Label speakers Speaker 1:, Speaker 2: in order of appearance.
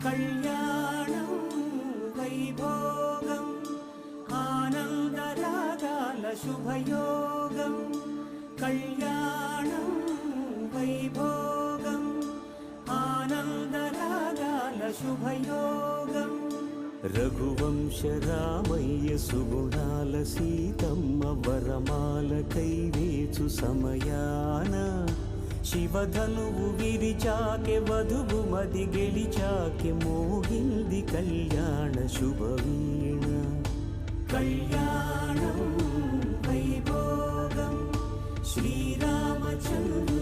Speaker 1: కళ్యాణం వైభోగం ఆనందరాగాల శుభయోగం కళ్యాణం వైభోగం ఆనందరాగాల శుభయోగం రఘువంశ రామయ్య సుగుణాల సీతమ్మ వరమాల కైవేచు సమయాన శివధనువు విరిచాకె వధువు మది గెలిచాకె మోగింది కళ్యాణ శుభవీణ కళ్యాణం వైభోగం శ్రీరామచంద్ర